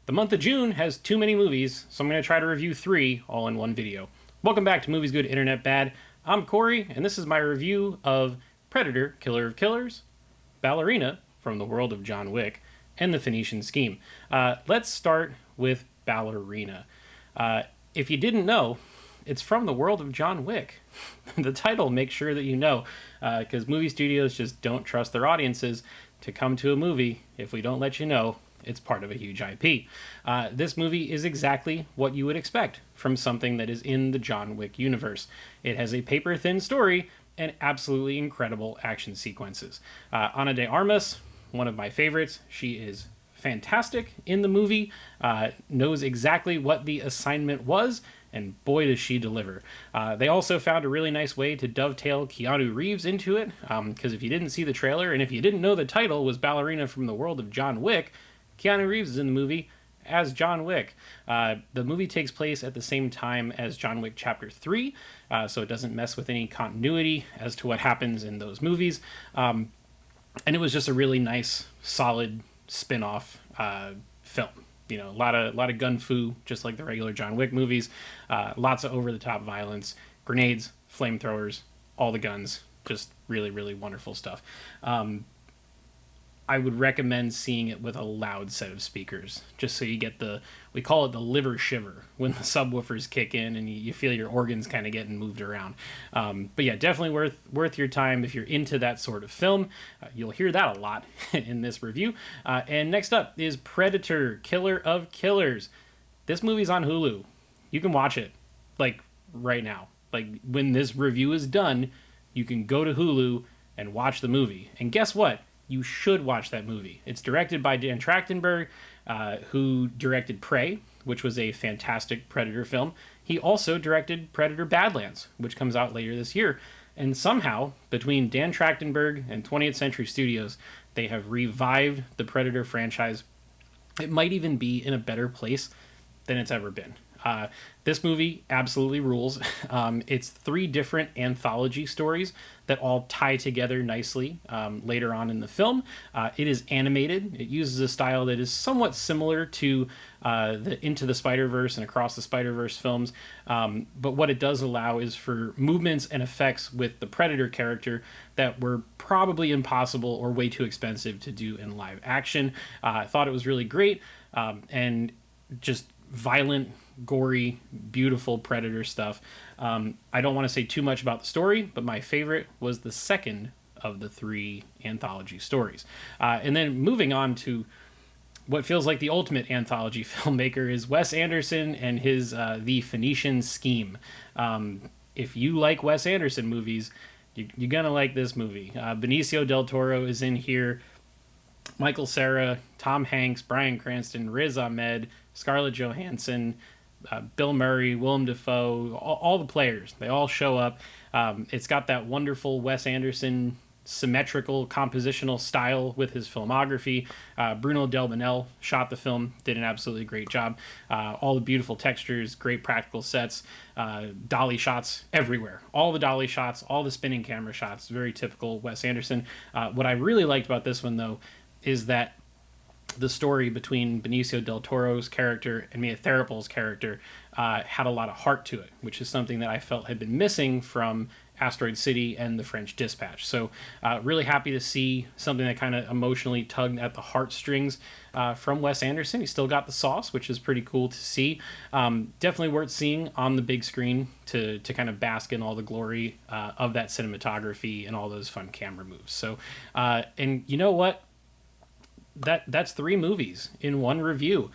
The month of June has too many movies, so I'm going to try to review 3 all in one video. Welcome back to Movies Good, Internet Bad. I'm Cory, and this is my review of Predator, Killer of Killers, Ballerina, from the world of John Wick, and the Phoenician Scheme. Let's start with Ballerina. If you didn't know, it's from the world of John Wick. The title makes sure that you know, because movie studios just don't trust their audiences to come to a movie if we don't let you know it's part of a huge IP. This movie is exactly what you would expect from something that is in the John Wick universe. It has a paper-thin story and absolutely incredible action sequences. Ana de Armas, one of my favorites, she is fantastic in the movie, knows exactly what the assignment was, and boy does she deliver. They also found a really nice way to dovetail Keanu Reeves into it, because if you didn't see the trailer, and if you didn't know the title was Ballerina from the world of John Wick, Keanu Reeves is in the movie as John Wick. The movie takes place at the same time as John Wick Chapter 3, so it doesn't mess with any continuity as to what happens in those movies. And it was just a really nice, solid spin-off film. You know, a lot of gun fu, just like the regular John Wick movies. Lots of over-the-top violence, grenades, flamethrowers, all the guns. Just really, really wonderful stuff. I would recommend seeing it with a loud set of speakers, just so you get we call it the liver shiver, when the subwoofers kick in and you feel your organs kind of getting moved around. But yeah, definitely worth your time if you're into that sort of film. You'll hear that a lot in this review. And next up is Predator, Killer of Killers. This movie's on Hulu. You can watch it, like, right now. Like, when this review is done, you can go to Hulu and watch the movie. And guess what? You should watch that movie. It's directed by Dan Trachtenberg, who directed Prey, which was a fantastic Predator film. He also directed Predator Badlands, which comes out later this year. And somehow, between Dan Trachtenberg and 20th Century Studios, they have revived the Predator franchise. It might even be in a better place than it's ever been. This movie absolutely rules. It's 3 different anthology stories that all tie together nicely later on in the film. It is animated. It uses a style that is somewhat similar to the Into the Spider-Verse and Across the Spider-Verse films. But what it does allow is for movements and effects with the Predator character that were probably impossible or way too expensive to do in live action. I thought it was really great, and just violent, gory, beautiful Predator stuff. I don't want to say too much about the story, but my favorite was the second of the 3 anthology stories. And then moving on to what feels like the ultimate anthology filmmaker is Wes Anderson and his The Phoenician Scheme. If you like Wes Anderson movies, you're going to like this movie. Benicio del Toro is in here. Michael Cera, Tom Hanks, Bryan Cranston, Riz Ahmed, Scarlett Johansson, Bill Murray, Willem Dafoe, all the players. They all show up. It's got that wonderful Wes Anderson symmetrical compositional style with his filmography. Bruno Delbonnel shot the film, did an absolutely great job. All the beautiful textures, great practical sets, dolly shots everywhere. All the dolly shots, all the spinning camera shots, very typical Wes Anderson. What I really liked about this one, though, is that the story between Benicio del Toro's character and Mia Therapel's character had a lot of heart to it, which is something that I felt had been missing from Asteroid City and The French Dispatch. So really happy to see something that kind of emotionally tugged at the heartstrings from Wes Anderson. He still got the sauce, which is pretty cool to see. Definitely worth seeing on the big screen to kind of bask in all the glory of that cinematography and all those fun camera moves. So, and you know what? That's 3 movies in one review.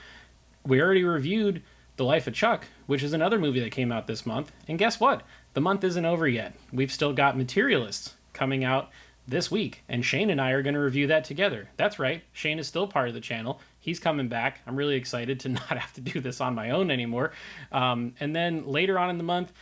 We already reviewed The Life of Chuck, which is another movie that came out this month. And guess what? The month isn't over yet. We've still got Materialists coming out this week, and Shane and I are going to review that together. That's right. Shane is still part of the channel. He's coming back. I'm really excited to not have to do this on my own anymore. And then later on in the month,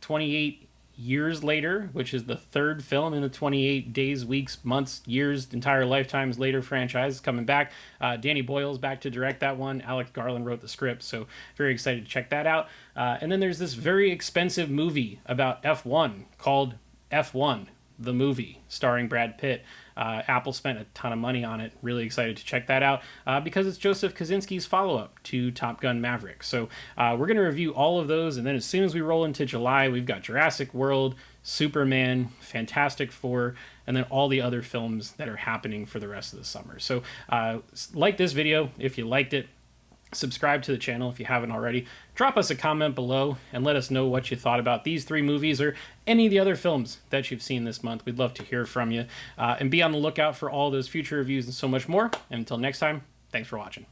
28 Years Later, which is the 3rd film in the 28 Days, Weeks, Months, Years, Entire Lifetimes Later franchise, is coming back. Danny Boyle's back to direct that one. Alex Garland wrote the script, so very excited to check that out. And then there's this very expensive movie about F1 called F1, the movie starring Brad Pitt. Apple spent a ton of money on it. Really excited to check that out because it's Joseph Kosinski's follow-up to Top Gun Maverick. So we're going to review all of those, and then as soon as we roll into July, we've got Jurassic World, Superman, Fantastic Four, and then all the other films that are happening for the rest of the summer. So like this video if you liked it. Subscribe to the channel if you haven't already. Drop us a comment below and let us know what you thought about these 3 movies or any of the other films that you've seen this month. We'd love to hear from you. And be on the lookout for all those future reviews and so much more. And until next time, thanks for watching.